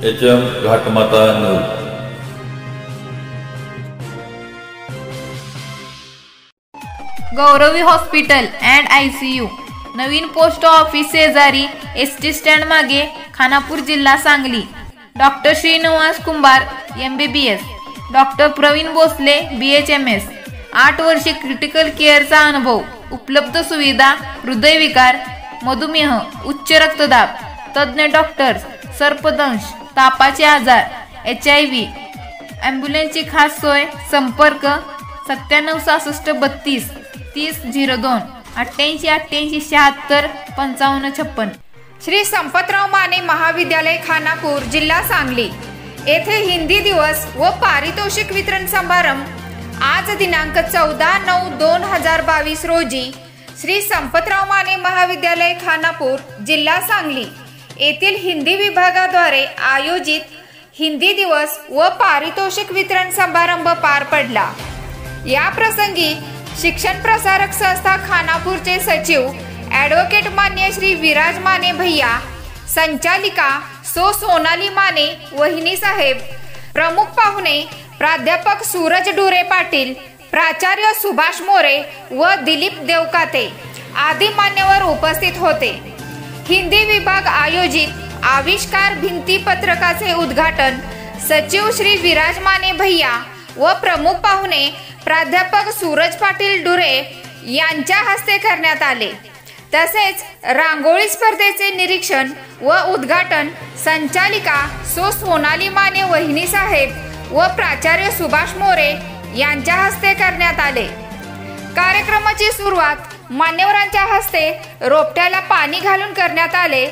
HM घाटमाता नूर। Gauravi hospital and ICU, नवीन पोस्ट ऑफिस शेजारी ST स्टँड मागे, खानापूर, जिल्हा Sangli. Doctor Shrinivas Kumbhar MBBS, doctor Pravin Bhosale BHMS, 8 वर्षे क्रिटिकल केअरचा अनुभव, उपलब्ध सुविधा हृदयविकार, मधुमेह, उच्च रक्तदाब, तज्ञ डॉक्टर्स, सर्पदंश, तापाचे आजार, HIV, ॲम्ब्युलन्सची खास सोय। संपर्क 976632 3002 88 88 76 55 56। श्री संपतराव माने महाविद्यालय, खानापूर, जिल्हा सांगली येथे हिंदी दिवस व पारितोषिक वितरण समारंभ आज दिनांक 14/9/2022 रोजी श्री संपतराव माने महाविद्यालय, खानापूर, जिल्हा सांगली येथील हिंदी विभागाद्वारे आयोजित हिंदी दिवस व पारितोषिक वितरण समारंभ पार पडला। या प्रसंगी शिक्षण प्रसारक संस्था खानापूरचे सचिव ॲडव्होकेट मान्य श्री विराज माने भैया, संचालिका सो सोनाली माने वहिनी साहेब, प्रमुख पाहुणे प्राध्यापक सूरज डुरे पाटील, प्राचार्य सुभाष मोरे व दिलीप देवकाते आदी मान्यवर उपस्थित होते। हिंदी विभाग आयोजित आविष्कार भिंती पत्रकाचे उद्घाटन सचिव श्री विराज माने भैया व प्रमुख पाहुणे प्राध्यापक सूरज पाटील डुरे यांच्या हस्ते करण्यात आले। तसेच रांगोळी स्पर्धेचे निरीक्षण व उद्घाटन संचालिका सो सोनाली माने वहिनी साहेब व प्राचार्य सुभाष मोरे यांच्या हस्ते करण्यात आले। कार्यक्रमाची सुरुवात मान्यवरांच्या हस्ते रोपट्याला पाणी घालून करण्यात आले।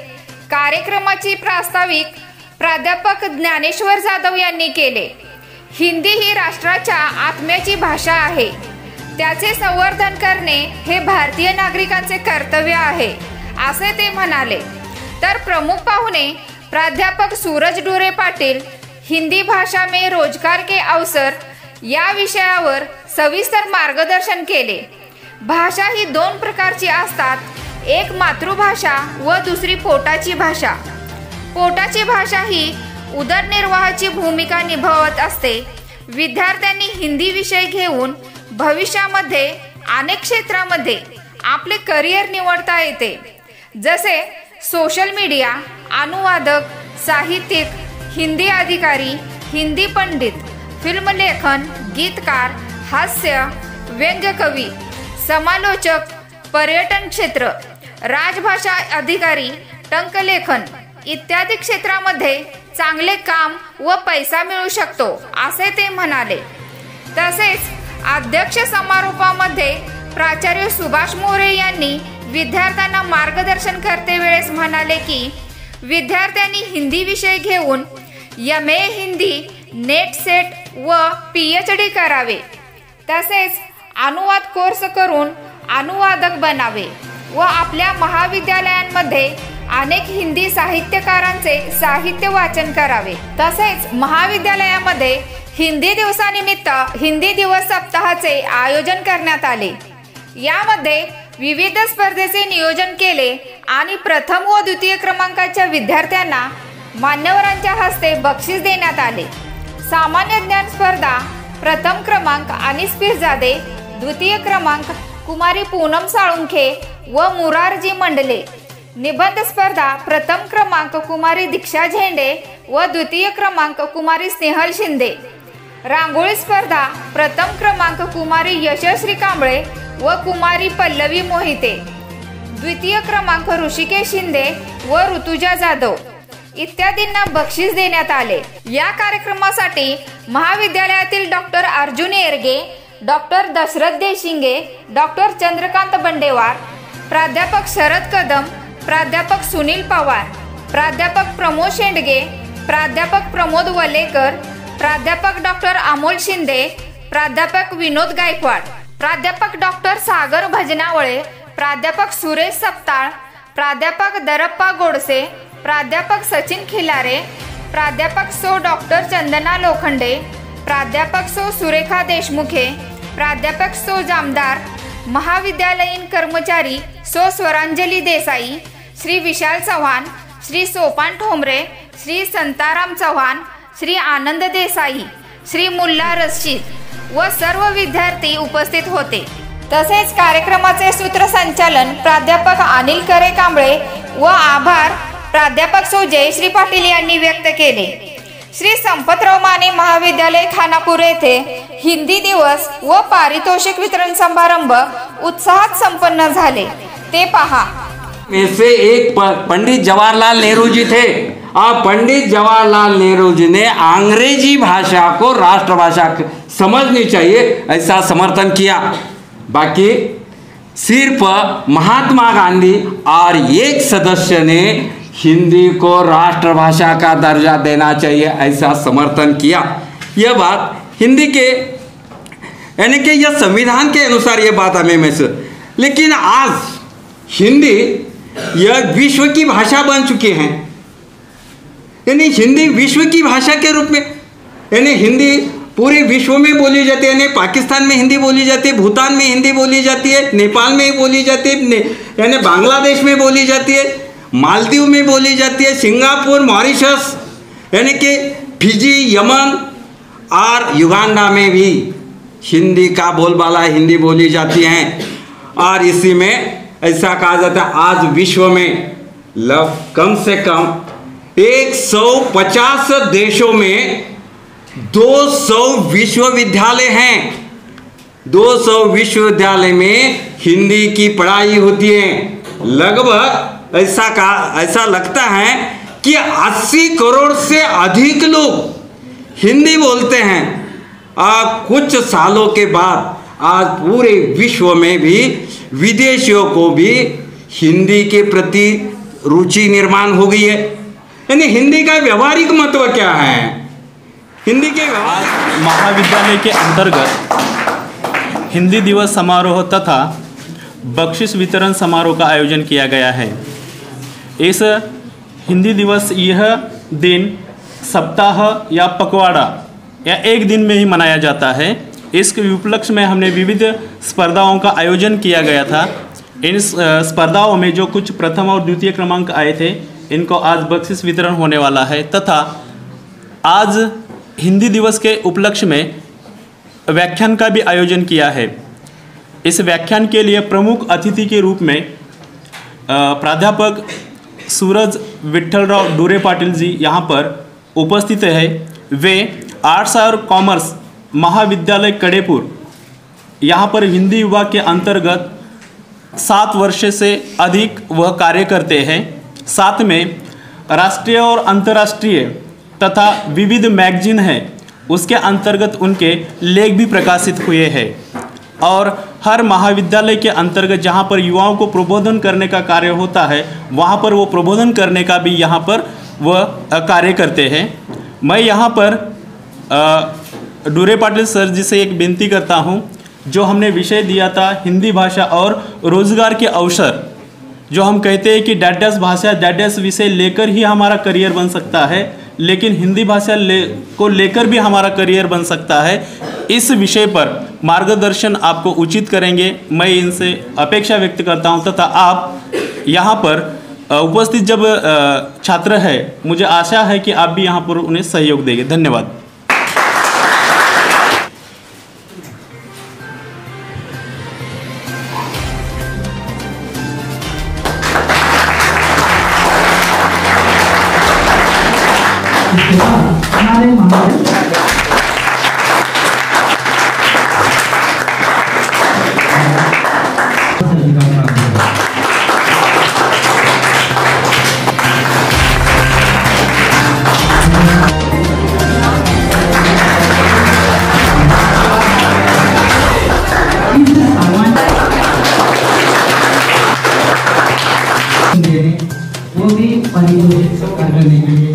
कार्यक्रमाची प्रास्ताविक प्राध्यापक ज्ञानेश्वर जाधव यांनी केले। हिंदी ही राष्ट्राच्या आत्म्याची भाषा आहे, त्याचे संवर्धन करणे हे भारतीय नागरिकांचे कर्तव्य आहे असे ते म्हणाले। तर प्रमुख पाहुणे प्राध्यापक सूरज डुरे पाटील हिंदी भाषा में रोजगार के अवसर या विषयावर सविस्तर मार्गदर्शन केले। भाषा ही 2 प्रकारची असतात, एक मातृभाषा व दुसरी पोटाची भाषा। पोटाची भाषा ही उदरनिर्वाहाची भूमिका निभावत असते। विद्यार्थ्यांनी हिंदी विषय घेऊन भविष्यामध्ये अनेक क्षेत्रामध्ये आपले करिअर निवडता येते, जसे सोशल मीडिया, अनुवादक, साहित्यिक, हिंदी अधिकारी, हिंदी पंडित, फिल्म लेखन, गीतकार, हास्य, व्यंग्यकवी, समालोचक, पर्यटन क्षेत्र, राजभाषा अधिकारी, टंकलेखन इत्यादी क्षेत्रामध्ये चांगले काम व पैसा मिळू शकतो असे ते म्हणाले। तसेच अध्यक्ष समारोपामध्ये प्राचार्य सुभाष मोरे यांनी विद्यार्थ्यांना मार्गदर्शन करते वेळेस म्हणाले की विद्यार्थ्यांनी हिंदी विषय घेऊन MA हिंदी, नेट सेट व PhD करावे। तसेच अनुवाद कोर्स करून अनुवादक बनावे व आपल्या महाविद्यालयांमध्ये अनेक हिंदी साहित्यकारांचे साहित्य वाचन करावे। तसेच महाविद्यालयामध्ये हिंदी दिवसानिमित्त हिंदी दिवस सप्ताहाचे आयोजन करण्यात आले। यामध्ये विविध स्पर्धेचे नियोजन केले आणि प्रथम व द्वितीय क्रमांकाच्या विद्यार्थ्यांना मान्यवरांच्या हस्ते बक्षीस देण्यात आले। सामान्य ज्ञान स्पर्धा प्रथम क्रमांक अनिस पीरजादे, द्वितीय क्रमांक कुमारी पूनम साळुंखे व मुरारजी मंडले। निबंध स्पर्धा प्रथम क्रमांक कुमारी दीक्षा झेंडे व द्वितीय क्रमांक कुमारी स्नेहल शिंदे। रांगोळी स्पर्धा प्रथम क्रमांक कुमारी यशश्री कांबळे व कुमारी पल्लवी मोहिते, द्वितीय क्रमांक ऋषिकेश शिंदे व ऋतुजा जाधव इत्यादींना बक्षीस देण्यात आले। या कार्यक्रमासाठी महाविद्यालयातील doctor Arjun Erge, doctor Dashrath Deshinge, doctor Chandrakant Bandewar, प्राध्यापक शरद कदम, प्राध्यापक सुनील पवार, प्राध्यापक प्रमोद शेंडगे, प्राध्यापक प्रमोद वलेकर, प्राध्यापक डॉक्टर अमोल शिंदे, प्राध्यापक विनोद गायकवाड, प्राध्यापक डॉक्टर सागर भजनावळे, प्राध्यापक सुरेश सपताळ, प्राध्यापक दरप्पा गोडसे, प्राध्यापक सचिन खिलारे, प्राध्यापक सो डॉक्टर चंदना लोखंडे, प्राध्यापक सो सुरेखा देशमुखे, प्राध्यापक सो जामदार, महाविद्यालयीन कर्मचारी सो स्वरांजली देसाई, श्री विशाल चव्हाण, श्री सोपान ठोंबरे, श्री संताराम चव्हाण, श्री आनंद देसाई, श्री मुल्ला रशीद व सर्व विद्यार्थी उपस्थित होते। तसेच कार्यक्रमाचे सूत्रसंचालन प्राध्यापक अनिल करे कांबळे व आभार प्राध्यापक सौ जयश्री पाटील यांनी व्यक्त केले। श्री संपतराव माने महाविद्यालय खानापूर येथे हिंदी दिवस व पारितोषिक वितरण समारंभ उत्साहात संपन्न झाले, ते पहा। में से एक पंडित जवाहरलाल नेहरू जी थे और पंडित जवाहरलाल नेहरू जी ने अंग्रेजी भाषा को राष्ट्रभाषा समझनी चाहिए ऐसा समर्थन किया। बाकी सिर्फ महात्मा गांधी और एक सदस्य ने हिंदी को राष्ट्रभाषा का दर्जा देना चाहिए ऐसा समर्थन किया। यह बात हिंदी के यानी कि यह संविधान के अनुसार ये बात हमें महसूस, लेकिन आज हिंदी यह विश्व की भाषा बन चुकी है। यानी हिंदी विश्व की भाषा के रूप में, यानी हिंदी पूरे विश्व में बोली जाती है। यानी पाकिस्तान में हिंदी बोली जाती है, भूटान में हिंदी बोली जाती है, नेपाल में बोली जाती है, यानी बांग्लादेश में बोली जाती है, मालदीव में बोली जाती है, सिंगापुर, मॉरिशस, यानी कि फिजी, यमन और युगांडा में भी हिंदी का बोलबाला हिंदी बोली जाती है। और इसी में ऐसा कहा जाता है आज विश्व में कम से कम 150 देशों में 200 विश्वविद्यालय हैं। 200 विश्वविद्यालय में हिंदी की पढ़ाई होती है। लगभग ऐसा लगता है कि 80 करोड़ से अधिक लोग हिंदी बोलते हैं। और कुछ सालों के बाद आज पूरे विश्व में भी विदेशियों को भी हिंदी के प्रति रुचि निर्माण हो गई है। यानी हिंदी का व्यवहारिक महत्व क्या है? हिंदी के महाविद्यालय के अंतर्गत हिंदी दिवस समारोह तथा बख्शिश वितरण समारोह का आयोजन किया गया है। इस हिंदी दिवस यह दिन सप्ताह या पखवाड़ा या एक दिन में ही मनाया जाता है। इसके उपलक्ष्य में हमने विविध स्पर्धाओं का आयोजन किया गया था। इन स्पर्धाओं में जो कुछ प्रथम और द्वितीय क्रमांक आए थे इनको आज बख्शिश वितरण होने वाला है। तथा आज हिंदी दिवस के उपलक्ष्य में व्याख्यान का भी आयोजन किया है। इस व्याख्यान के लिए प्रमुख अतिथि के रूप में प्राध्यापक सूरज विठ्ठलराव डुरे पाटिल जी यहाँ पर उपस्थित है। वे आर्ट्स और कॉमर्स महाविद्यालय कड़ेपुर यहाँ पर हिंदी विभाग के अंतर्गत 7 वर्ष से अधिक वह कार्य करते हैं। साथ में राष्ट्रीय और अंतर्राष्ट्रीय तथा विविध मैगजीन हैं उसके अंतर्गत उनके लेख भी प्रकाशित हुए हैं। और हर महाविद्यालय के अंतर्गत जहाँ पर युवाओं को प्रबोधन करने का कार्य होता है वहाँ पर वो प्रबोधन करने का भी यहाँ पर वह कार्य करते हैं। मैं यहाँ पर डुरे पाटिल सर जी से एक विनती करता हूँ, जो हमने विषय दिया था हिंदी भाषा और रोजगार के अवसर, जो हम कहते हैं कि डैश भाषा डैश विषय लेकर ही हमारा करियर बन सकता है, लेकिन हिंदी भाषा को लेकर भी हमारा करियर बन सकता है। इस विषय पर मार्गदर्शन आपको उचित करेंगे, मैं इनसे अपेक्षा व्यक्त करता हूं। तथा आप यहाँ पर उपस्थित जब छात्र हैं, मुझे आशा है कि आप भी यहाँ पर उन्हें सहयोग देंगे। धन्यवाद। वो भी परिदोषित करने के लिए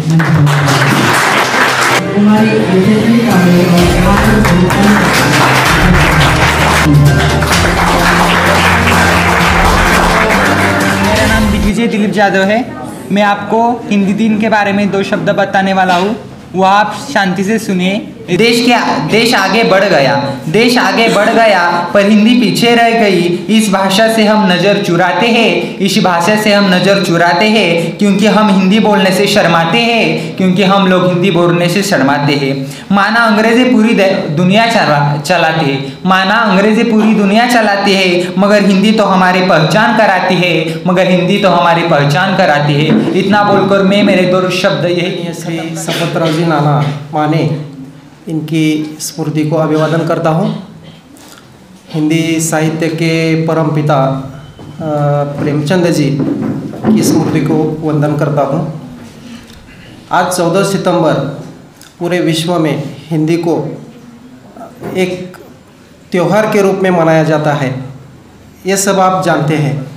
हमारी एजेंसी कार्य मेरा नाम दिग्विजय दिलीप यादव है। मैं आपको हिंदी दिन के बारे में 2 शब्द बताने वाला हूँ, वो आप शांति से सुनिए। देश आगे बढ़ गया पर हिंदी पीछे रह गई। इस भाषा से हम नज़र चुराते हैं क्योंकि हम हिंदी बोलने से शर्माते हैं माना अंग्रेजी पूरी दुनिया चलाती है मगर हिंदी तो हमारी पहचान कराती है। इतना बोलकर मैं मेरे 2 शब्द यही श्री संपतराव जी नाना माने इनकी स्मृति को अभिवादन करता हूँ। हिंदी साहित्य के परमपिता प्रेमचंद जी की स्मृति को वंदन करता हूँ। आज 14 सितंबर पूरे विश्व में हिंदी को एक त्यौहार के रूप में मनाया जाता है, ये सब आप जानते हैं।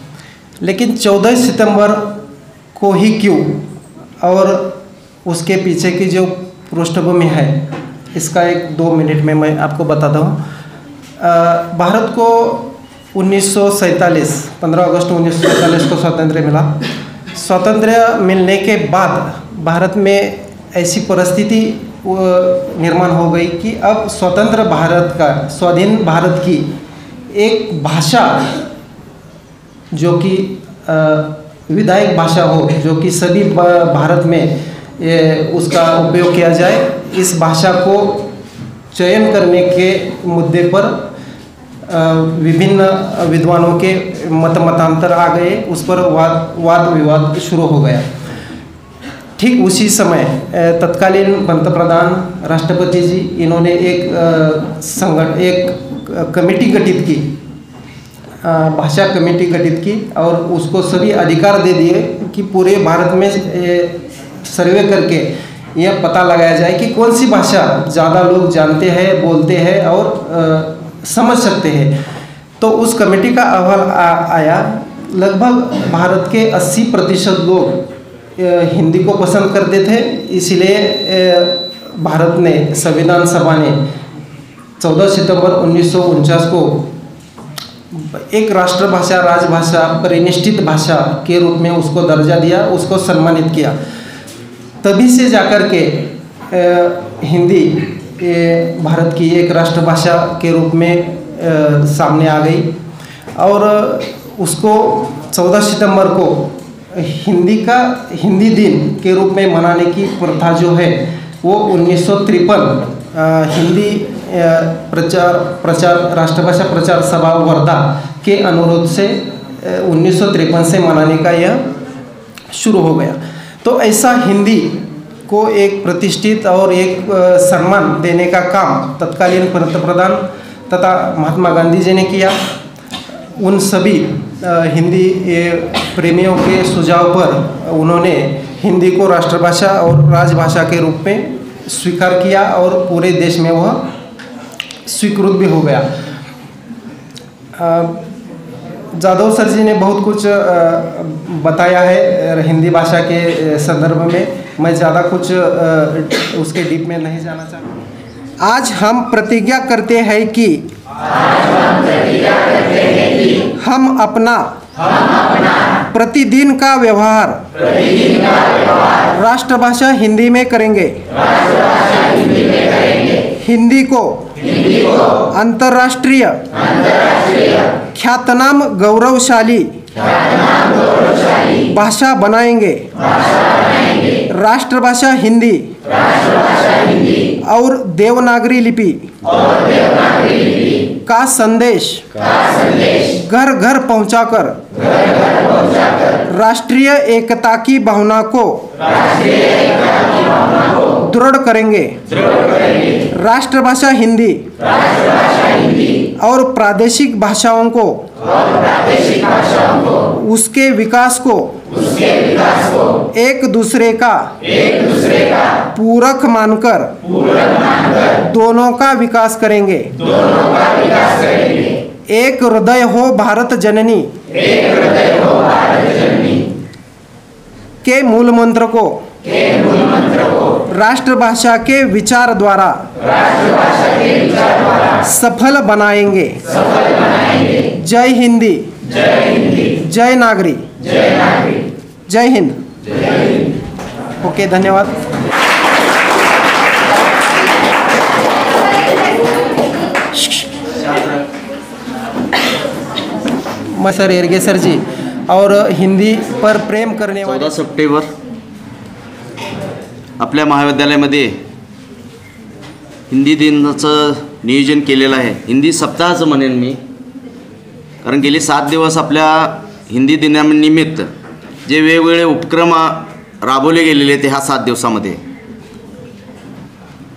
लेकिन 14 सितंबर को ही क्यों और उसके पीछे की जो पृष्ठभूमि है इसका 1-2 मिनट में मैं आपको बताता हूँ। भारत को 15 अगस्त 1947 को स्वातंत्र्य मिला। स्वातंत्र्य मिलने के बाद भारत में ऐसी परिस्थिति निर्माण हो गई कि अब स्वाधीन भारत की एक भाषा जो कि विधायक भाषा हो, जो कि सभी भारत में उसका उपयोग किया जाए, इस भाषा को चयन करने के मुद्दे पर विभिन्न विद्वानों के मतांतर आ गए। उस पर वाद विवाद शुरू हो गया। ठीक उसी समय तत्कालीन पंतप्रधान राष्ट्रपति जी इन्होंने एक कमेटी गठित की, भाषा कमेटी गठित की और उसको सभी अधिकार दे दिए कि पूरे भारत में सर्वे करके यह पता लगाया जाए कि कौन सी भाषा ज़्यादा लोग जानते हैं, बोलते हैं और समझ सकते हैं। तो उस कमेटी का अहवाल आया। लगभग भारत के 80% लोग हिंदी को पसंद करते थे। इसलिए भारत ने संविधान सभा ने 14 सितंबर 1949 को एक राष्ट्रभाषा, राजभाषा, परिनिष्ठित भाषा के रूप में उसको दर्जा दिया, उसको सम्मानित किया। तभी से जाकर के हिंदी भारत की एक राष्ट्रभाषा के रूप में सामने आ गई और उसको 14 सितंबर को हिंदी दिन के रूप में मनाने की प्रथा जो है वो 1953 हिंदी प्रचार राष्ट्रभाषा प्रचार सभा वर्धा के अनुरोध से 1953 से मनाने का यह शुरू हो गया। तो ऐसा हिंदी को एक प्रतिष्ठित और एक सम्मान देने का काम तत्कालीन पंतप्रधान तथा महात्मा गांधी जी ने किया। उन सभी हिंदी प्रेमियों के सुझाव पर उन्होंने हिंदी को राष्ट्रभाषा और राजभाषा के रूप में स्वीकार किया और पूरे देश में वह स्वीकृत भी हो गया। जादव सर जी ने बहुत कुछ बताया है हिंदी भाषा के संदर्भ में। मैं ज़्यादा कुछ उसके डीप में नहीं जाना चाहता। आज हम प्रतिज्ञा करते हैं कि हम अपना प्रतिदिन का व्यवहार राष्ट्रभाषा हिंदी में करेंगे। हिंदी को अंतर्राष्ट्रीय ख्यातनाम गौरवशाली भाषा बनाएंगे। राष्ट्रभाषा हिंदी और देवनागरी लिपि का संदेश घर घर पहुंचाकर राष्ट्रीय एकता की भावना को दृढ़ करेंगे। राष्ट्रभाषा हिंदी और प्रादेशिक भाषाओं को उसके विकास को एक दूसरे का पूरक मानकर दोनों का विकास करेंगे। एक हृदय हो भारत जननी के मूल मंत्र को राष्ट्रभाषा के विचार द्वारा सफल बनाएंगे। जय हिंदी, जय नागरी, जय हिंद। ओके, धन्यवाद। सर एरगे सर जी और हिंदी पर प्रेम करने वाले 14 सप्टेंबर आपल्या महाविद्यालयामध्ये हिंदी दिनाचं नियोजन केलेलं आहे. हिंदी सप्ताहाचं म्हणेन मी, कारण गेली 7 दिवस आपल्या हिंदी दिनानिमित्त जे वेगवेगळे उपक्रम राबवले गेलेले ते ह्या 7 दिवसामध्ये,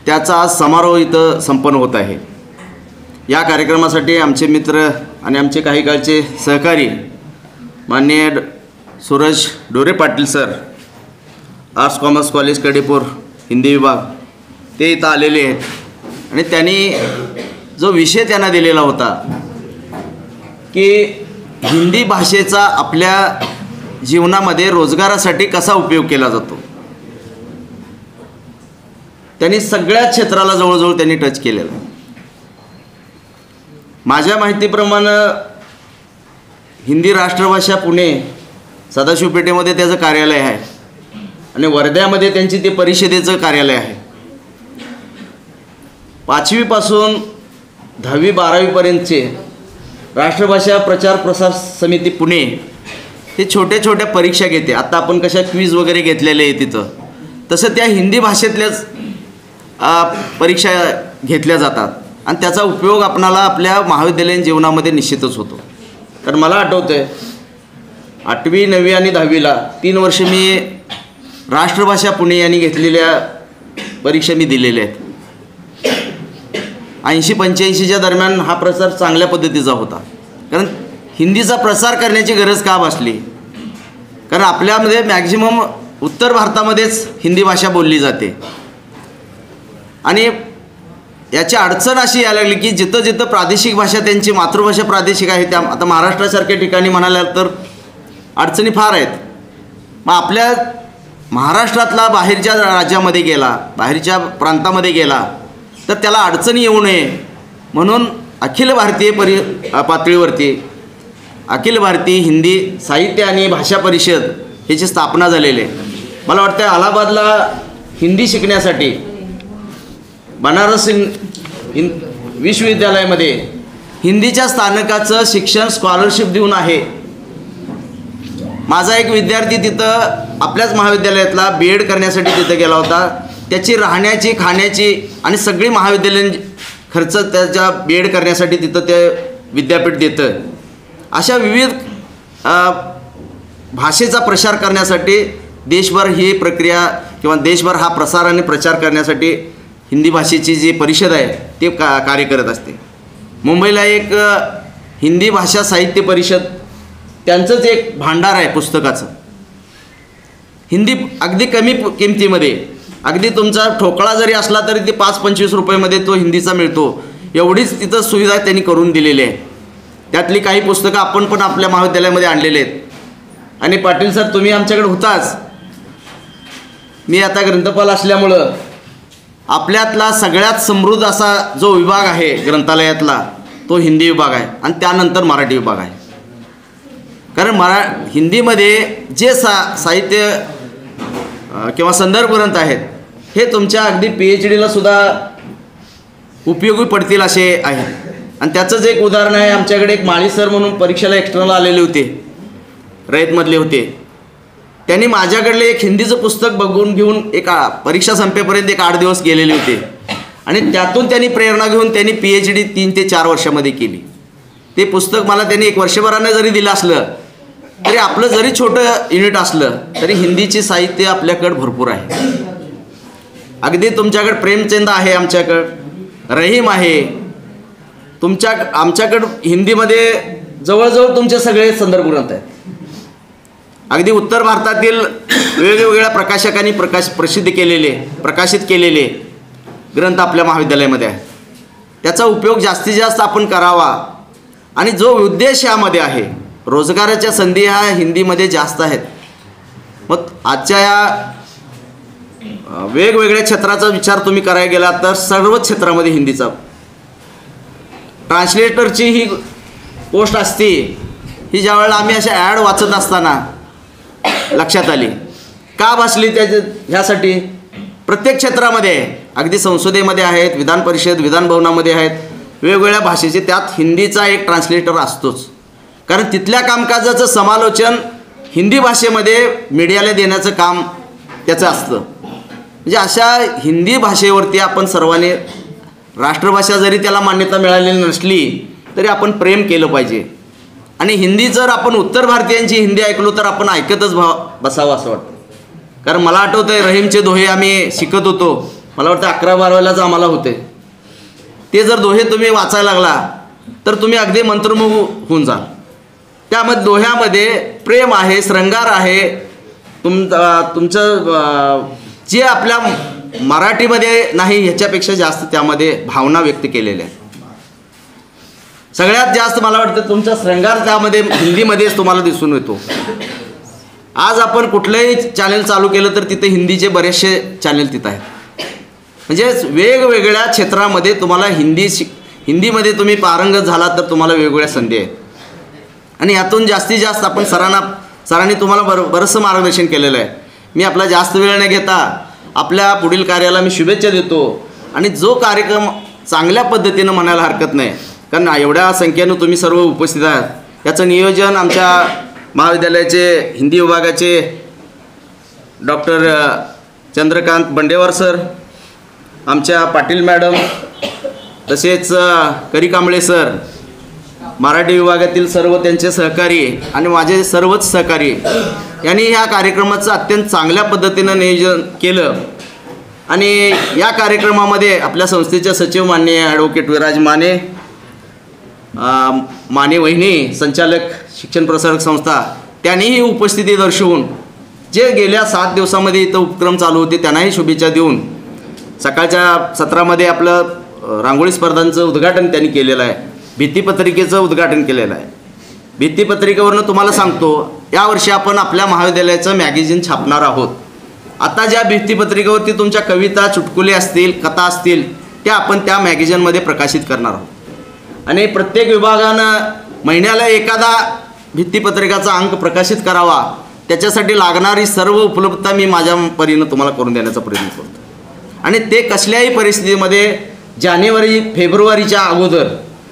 त्याचा आज समारोह इथं संपन्न होत आहे. या कार्यक्रमासाठी आमचे मित्र आणि आमचे काही काळचे सहकारी माननीय सूरज डोरे Patil sir, arts commerce college Kadepur Hindi विभाग, ते इथं आलेले आहेत आणि त्यांनी जो विषय त्यांना दिलेला होता की हिंदी भाषेचा आपल्या जीवनामध्ये रोजगारासाठी कसा उपयोग केला जातो, त्यांनी सगळ्या क्षेत्राला जवळजवळ त्यांनी टच केलेलं आहे. माझ्या माहितीप्रमाणे हिंदी राष्ट्रभाषा पुणे सदाशिव पेठेमध्ये त्याचं कार्यालय आहे आणि वर्ध्यामध्ये त्यांची ते परिषदेचं कार्यालय आहे. 5वी पासून 10वी 12वी पर्यंतचे राष्ट्रभाषा प्रचार प्रसार समिती पुणे हे छोट्या छोट्या परीक्षा घेते. आता आपण कशा क्विज वगैरे घेतलेले आहे तिथं, तसं त्या हिंदी भाषेतल्याच परीक्षा घेतल्या जातात आणि त्याचा उपयोग आपणाला आपल्या महाविद्यालयीन जीवनामध्ये निश्चितच होतो. कारण मला आठवतं आहे 8वी 9वी आणि 10वीला 3 वर्ष मी राष्ट्रभाषा पुणे यांनी घेतलेल्या परीक्षा मी दिलेल्या आहेत. 80-85च्या दरम्यान हा प्रसार चांगल्या पद्धतीचा होता. कारण हिंदीचा प्रसार करण्याची गरज का भासली, कारण आपल्यामध्ये मॅक्झिमम उत्तर भारतामध्येच हिंदी भाषा बोलली जाते आणि याची अडचण अशी यायला लागली की जिथं जिथं प्रादेशिक भाषा त्यांची मातृभाषा प्रादेशिक आहे, त्या आता महाराष्ट्रासारख्या ठिकाणी म्हणाल्या तर अडचणी फार आहेत. मग आपल्या महाराष्ट्रातला बाहेरच्या राज्यामध्ये गेला, बाहेरच्या प्रांतामध्ये गेला तर त्याला अडचणी येऊ नये म्हणून अखिल भारतीय पातळीवरती अखिल भारतीय हिंदी साहित्य आणि भाषा परिषद ह्याची स्थापना झालेली आहे. मला वाटतं अलाहाबादला हिंदी शिकण्यासाठी बनारस विश्वविद्यालयामध्ये हिंदीच्या स्थानकाचं शिक्षण स्कॉलरशिप देऊन आहे. माझा एक विद्यार्थी तिथं आपल्याच महाविद्यालयातला BEd करण्यासाठी तिथं गेला होता. त्याची राहण्याची खाण्याची आणि सगळी महाविद्यालयीन खर्च त्याच्या BEd करण्यासाठी तिथं ते विद्यापीठ देतं. अशा विविध भाषेचा प्रसार करण्यासाठी देशभर ही प्रक्रिया किंवा देशभर हा प्रसार आणि प्रचार करण्यासाठी हिंदी भाषेची जी परिषद आहे ते कार्य करत असते. मुंबईला एक हिंदी भाषा साहित्य परिषद, त्यांचंच एक भांडार आहे पुस्तकाचं. हिंदी अगदी कमी किमतीमध्ये, अगदी तुमचा ठोकळा जरी असला तरी ते 5-25 रुपयामध्ये तो हिंदीचा मिळतो, एवढीच तिथं सुविधा त्यांनी करून दिलेली आहे. त्यातली काही पुस्तकं आपण पण आपल्या महाविद्यालयामध्ये आणलेले आहेत. आणि पाटील सर तुम्ही आमच्याकडे होताच, मी आता ग्रंथपाल असल्यामुळं आपल्यातला सगळ्यात समृद्ध असा जो विभाग आहे ग्रंथालयातला तो हिंदी विभाग आहे आणि त्यानंतर मराठी विभाग आहे. कारण हिंदीमध्ये जे साहित्य किंवा संदर्भ ग्रंथ आहेत हे तुमच्या अगदी PhDला सुद्धा उपयोगी पडतील असे आहेत. आणि त्याचंच एक उदाहरण आहे, आमच्याकडे एक माळी सर म्हणून परीक्षेला एक्स्टर्नल आलेले होते, रयतमधले होते. त्यांनी माझ्याकडले एक हिंदीचं पुस्तक बघून घेऊन एक परीक्षा संपेपर्यंत एक 8 दिवस गेलेले होते आणि त्यातून त्यांनी प्रेरणा घेऊन त्यांनी PhD 3 ते 4 वर्षामध्ये केली. ते पुस्तक मला त्यांनी 1 वर्षभरानं जरी दिलं असलं तरी आपलं जरी छोटं युनिट असलं तरी हिंदीची साहित्य आपल्याकडं भरपूर आहे. अगदी तुमच्याकडं प्रेमचंद आहे, आमच्याकडं रहीम आहे, आमच्याकडं हिंदीमध्ये जवळजवळ तुमचे सगळे संदर्भ ग्रंथ आहेत. अगदी उत्तर भारतातील वेगवेगळ्या प्रकाशकांनी प्रकाशित केलेले ग्रंथ आपल्या महाविद्यालयामध्ये आहेत. त्याचा उपयोग जास्तीत जास्त आपण करावा आणि जो उद्देश यामध्ये आहे, रोजगाराच्या संधी ह्या हिंदीमध्ये जास्त आहेत. मग आजच्या या वेगवेगळ्या क्षेत्राचा विचार तुम्ही करायला गेला तर सर्वच क्षेत्रामध्ये हिंदीचा ट्रान्सलेटरची ही पोस्ट असते, ही ज्यावेळेला आम्ही अशा ॲड वाचत असताना लक्षात आली. का बसली ह्यासाठी प्रत्येक क्षेत्रामध्ये आहे, अगदी संसदेमध्ये आहेत, विधान परिषद विधान भवनामध्ये आहेत, वेगवेगळ्या भाषेचे त्यात हिंदीचा एक ट्रान्सलेटर असतोच. कारण तिथल्या कामकाजाचं समालोचन हिंदी भाषेमध्ये मीडियाला देण्याचं काम त्याचं असतं. म्हणजे अशा हिंदी भाषेवरती आपण सर्वांनी, राष्ट्रभाषा जरी त्याला मान्यता मिळालेली नसली तरी आपण प्रेम केलं पाहिजे. आणि हिंदी जर आपण उत्तर भारतीयांची हिंदी ऐकलो तर आपण ऐकतच बसावं असं वाटतं. कारण मला आठवतं आहे रहीमचे दोहे आम्ही शिकत होतो, मला वाटतं 11-12लाच आम्हाला होते. ते जर दोहे तुम्ही वाचायला लागला तर तुम्ही अगदी मंत्रमुग्ध होऊन जाल. त्यामध्ये दोह्यामध्ये प्रेम आहे, श्रृंगार आहे, तुमचं जे आपल्या मराठीमध्ये नाही ह्याच्यापेक्षा जास्त त्यामध्ये भावना व्यक्त केलेल्या आहेत. सगळ्यात जास्त मला वाटतं तुमचा श्रृंगार त्यामध्ये हिंदीमध्येच तुम्हाला दिसून येतो. आज आपण कुठलंही चॅनल चालू केलं तर तिथे हिंदीचे बरेचसे चॅनल तिथं आहेत. म्हणजे वेगवेगळ्या क्षेत्रामध्ये तुम्हाला हिंदीमध्ये तुम्ही पारंगत झाला तर तुम्हाला वेगवेगळ्या संधी आहेत. आणि यातून जास्तीत जास्त आपण सरांनी तुम्हाला बरंचसं मार्गदर्शन केलेलं आहे. मी आपला जास्त वेळ न घेता आपल्या पुढील कार्याला मी शुभेच्छा देतो. आणि जो कार्यक्रम चांगल्या पद्धतीनं म्हणायला हरकत नाही, कारण एवढ्या संख्येनं तुम्ही सर्व उपस्थित आहात. याचं नियोजन आमच्या महाविद्यालयाचे हिंदी विभागाचे डॉक्टर चंद्रकांत बंडेवार सर, आमच्या पाटील मॅडम, तसेच करी कांबळे सर, मराठी विभागातील सर्व त्यांचे सहकारी आणि माझे सर्वच सहकारी यांनी ह्या कार्यक्रमाचं अत्यंत चांगल्या पद्धतीनं नियोजन केलं. आणि या कार्यक्रमामध्ये आपल्या संस्थेचे सचिव माननीय ॲडव्होकेट विराज माने वहिनी, संचालक शिक्षण प्रसारक संस्था, त्यांनीही उपस्थिती दर्शवून जे गेल्या 7 दिवसामध्ये इथं उपक्रम चालू होते त्यांनाही शुभेच्छा देऊन सकाळच्या सत्रामध्ये आपलं रांगोळी स्पर्धांचं उद्घाटन त्यांनी केलेलं आहे, भित्तीपत्रिकेचं उद्घाटन केलेलं आहे. भित्तीपत्रिकेवरनं तुम्हाला सांगतो, यावर्षी आपण आपल्या महाविद्यालयाचं मॅगझिन छापणार आहोत. आता ज्या भित्तीपत्रिकेवरती तुमच्या कविता, चुटकुले असतील, कथा असतील, त्या आपण त्या मॅगझिनमध्ये प्रकाशित करणार आहोत. आणि प्रत्येक विभागानं महिन्याला एखादा भित्तीपत्रिकाचा अंक प्रकाशित करावा, त्याच्यासाठी लागणारी सर्व उपलब्धता मी माझ्या परीनं तुम्हाला करून देण्याचा प्रयत्न करतो. आणि ते कसल्याही परिस्थितीमध्ये जानेवारी फेब्रुवारीच्या अगोदर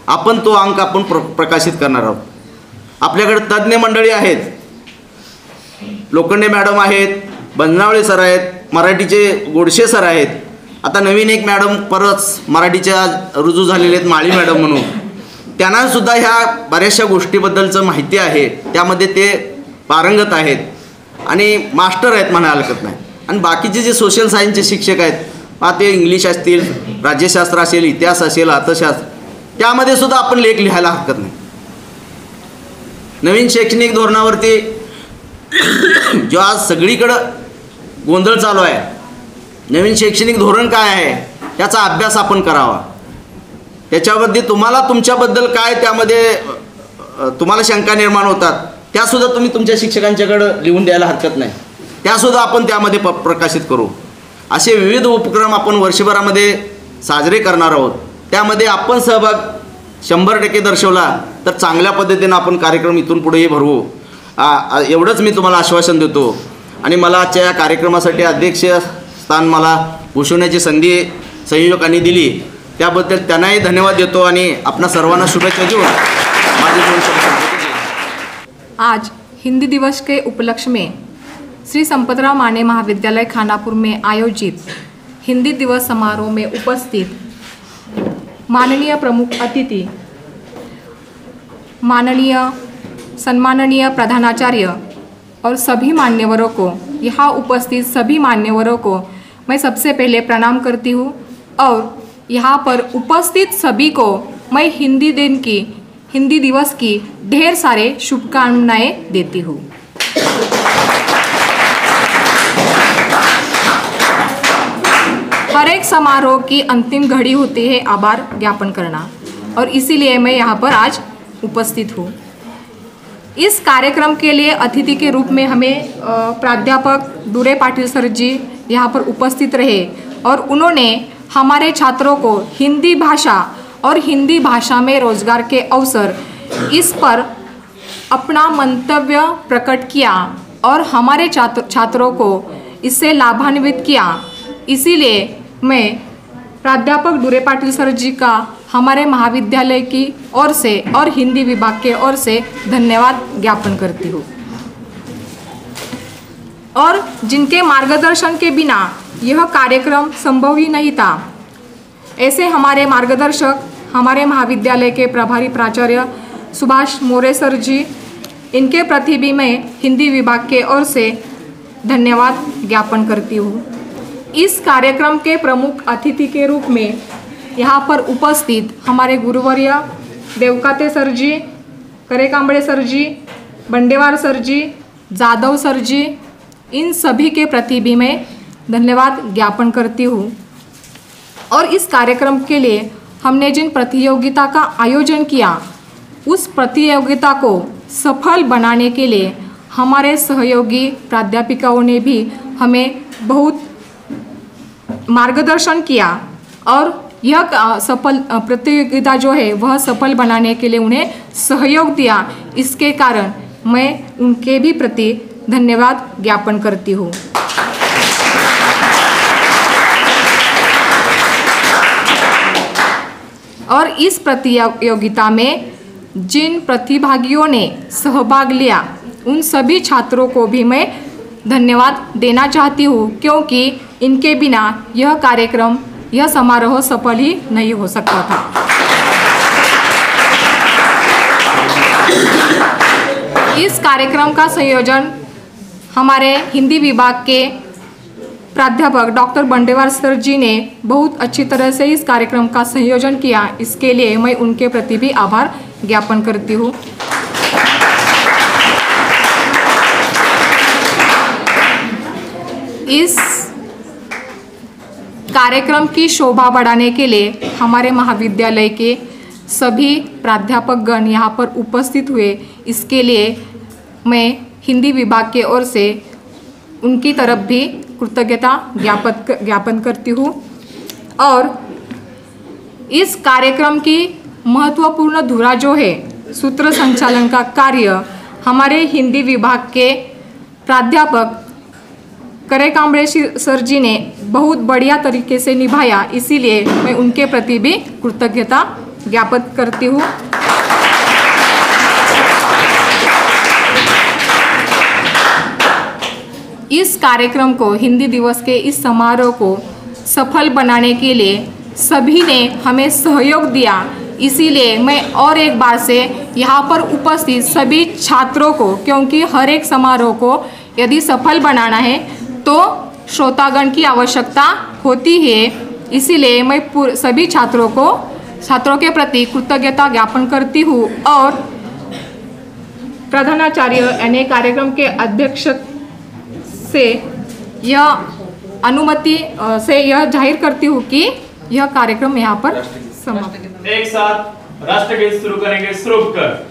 आपण तो अंक आपण प्रकाशित करणार आहोत. आपल्याकडे तज्ज्ञ मंडळी आहेत, लोखंडे मॅडम आहेत, बननावळे सर आहेत, मराठीचे गोडशे सर आहेत. आता नवीन एक मॅडम परत मराठीच्या रुजू झालेले आहेत, माळी मॅडम म्हणून. त्यांनासुद्धा ह्या बऱ्याचशा गोष्टीबद्दलचं माहिती आहे, त्यामध्ये ते पारंगत आहेत आणि मास्टर आहेत म्हणायला हरकत नाही. आणि बाकीचे जे सोशल सायन्सचे शिक्षक आहेत, ते इंग्लिश असतील, राज्यशास्त्र असेल, इतिहास असेल, अर्थशास्त्र, त्यामध्ये सुद्धा आपण लेख लिहायला हरकत नाही. नवीन शैक्षणिक धोरणावरती जो आज सगळीकडं गोंधळ चालू आहे, नवीन शैक्षणिक धोरण काय आहे त्याचा अभ्यास आपण करावा. त्याच्यामध्ये तुम्हाला तुमच्याबद्दल काय त्यामध्ये तुम्हाला शंका निर्माण होतात, त्यासुद्धा तुम्ही तुमच्या शिक्षकांच्याकडं लिहून द्यायला हरकत नाही, त्यासुद्धा आपण त्यामध्ये प्रकाशित करू. असे विविध उपक्रम आपण वर्षभरामध्ये साजरे करणार आहोत. त्यामध्ये आपण सहभाग 100% दर्शवला तर चांगल्या पद्धतीनं आपण कार्यक्रम इथून पुढेही भरवू, एवढंच मी तुम्हाला आश्वासन देतो. आणि मला आजच्या या कार्यक्रमासाठी अध्यक्षस्थान मला भूषवण्याची संधी संयोजकांनी दिली, त्याबद्दल त्यांनाही धन्यवाद देतो आणि आपणा सर्वांना शुभेच्छा देऊन माझे 2 शब्द. आज हिंदी दिवस के उपलक्ष्य में श्री संपतराव माने महाविद्यालय खानापुर में आयोजित हिंदी दिवस समारोह में उपस्थित माननीय प्रमुख अतिथि, माननीय सम्माननीय प्रधानाचार्य और सभी मान्यवरों को, यहाँ उपस्थित सभी मान्यवरों को मैं सबसे पहले प्रणाम करती हूँ. और यहाँ पर उपस्थित सभी को मैं हिंदी दिवस की ढेर सारे शुभकामनाएं देती हूँ. हर एक समारोह की अंतिम घड़ी होती है आभार ज्ञापन करना, और इसीलिए मैं यहाँ पर आज उपस्थित हूँ. इस कार्यक्रम के लिए अतिथि के रूप में हमें प्राध्यापक दुरे पाटिल सर जी यहाँ पर उपस्थित रहे, और उन्होंने हमारे छात्रों को हिंदी भाषा और हिंदी भाषा में रोजगार के अवसर, इस पर अपना मंतव्य प्रकट किया और हमारे छात्रों को इससे लाभान्वित किया. इसीलिए मैं प्राध्यापक दुरे पाटिल सर जी का हमारे महाविद्यालय की ओर से और हिंदी विभाग के ओर से धन्यवाद ज्ञापन करती हूँ। और जिनके मार्गदर्शन के बिना यह कार्यक्रम संभव ही नहीं था, ऐसे हमारे मार्गदर्शक हमारे महाविद्यालय के प्रभारी प्राचार्य सुभाष मोरे सर जी, इनके प्रति भी मैं हिंदी विभाग के ओर से धन्यवाद ज्ञापन करती हूँ। इस कार्यक्रम के प्रमुख अतिथि के रूप में यहाँ पर उपस्थित हमारे गुरुवर्य Devkate sir ji, Karekamble sir ji, Bandewar sir ji, Jadhav sir ji, इन सभी के प्रति भी मैं धन्यवाद ज्ञापन करती हूँ। और इस कार्यक्रम के लिए हमने जिन प्रतियोगिता का आयोजन किया, उस प्रतियोगिता को सफल बनाने के लिए हमारे सहयोगी प्राध्यापिकाओं ने भी हमें बहुत मार्गदर्शन किया और यह सफल प्रतियोगिता जो है वह सफल बनाने के लिए उन्हें सहयोग दिया। इसके कारण मैं उनके भी प्रति धन्यवाद ज्ञापन करती हूँ। और इस प्रतियोगिता में जिन प्रतिभागियों ने सहभाग लिया, उन सभी छात्रों को भी मैं धन्यवाद देना चाहती हूँ, क्योंकि इनके बिना यह कार्यक्रम, यह समारोह सफल ही नहीं हो सकता था। इस कार्यक्रम का संयोजन हमारे हिंदी विभाग के प्राध्यापक डॉक्टर बंडेवार सर जी ने बहुत अच्छी तरह से इस कार्यक्रम का संयोजन किया। इसके लिए मैं उनके प्रति भी आभार ज्ञापन करती हूँ। इस कार्यक्रम की शोभा बढ़ाने के लिए हमारे महाविद्यालय के सभी प्राध्यापकगण यहाँ पर उपस्थित हुए। इसके लिए मैं हिंदी विभाग के ओर से उनकी तरफ भी कृतज्ञता ज्ञापन करती हूँ। और इस कार्यक्रम की महत्वपूर्ण धुरा जो है, सूत्र संचालन का कार्य हमारे हिंदी विभाग के प्राध्यापक करेकांबळे सर जी ने बहुत बढ़िया तरीके से निभाया। इसीलिए मैं उनके प्रति भी कृतज्ञता ज्ञापन करती हूँ। इस कार्यक्रम को, हिंदी दिवस के इस समारोह को सफल बनाने के लिए सभी ने हमें सहयोग दिया। इसीलिए मैं और एक बार से यहाँ पर उपस्थित सभी छात्रों को, क्योंकि हर एक समारोह को यदि सफल बनाना है तो श्रोतागण की आवश्यकता होती है। इसीलिए मैं सभी छात्रों के प्रति कृतज्ञता ज्ञापन करती हूँ। और प्रधानाचार्य यानी कार्यक्रम के अध्यक्ष से यह अनुमति से यह जाहिर करती हूँ कि यह कार्यक्रम यहाँ पर समाप्त। एक साथ राष्ट्रगीत शुरू करेंगे। शुरू कर।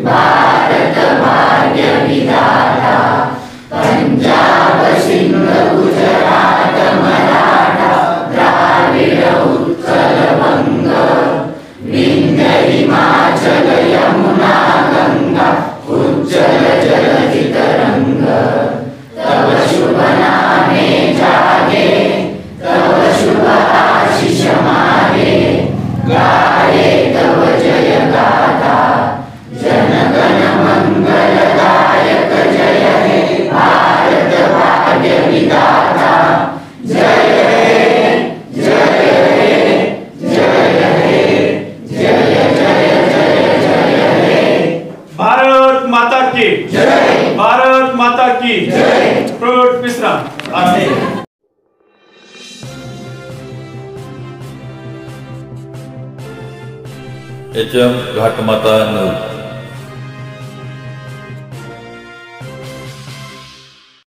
भारत भाग्य विधाता, पंजाब सिंध गुजरात मराठा द्राविड़ उत्कल बंग, विंध्य हिमाचल यमुना गंगा उज्जल जलधि तरंग, तब शुभ नामे जागे, तब शुभ आशीष मागे, गाये तब जय गाथा, जनगण मंगलदायक जय हे भारत भाग्य विधाता, जय हे जय हे जय हे जय जय जय जय हे। भारत माता की जय, भारत माता की जय। प्रोट विश्राम। HM घाटमाता नूर।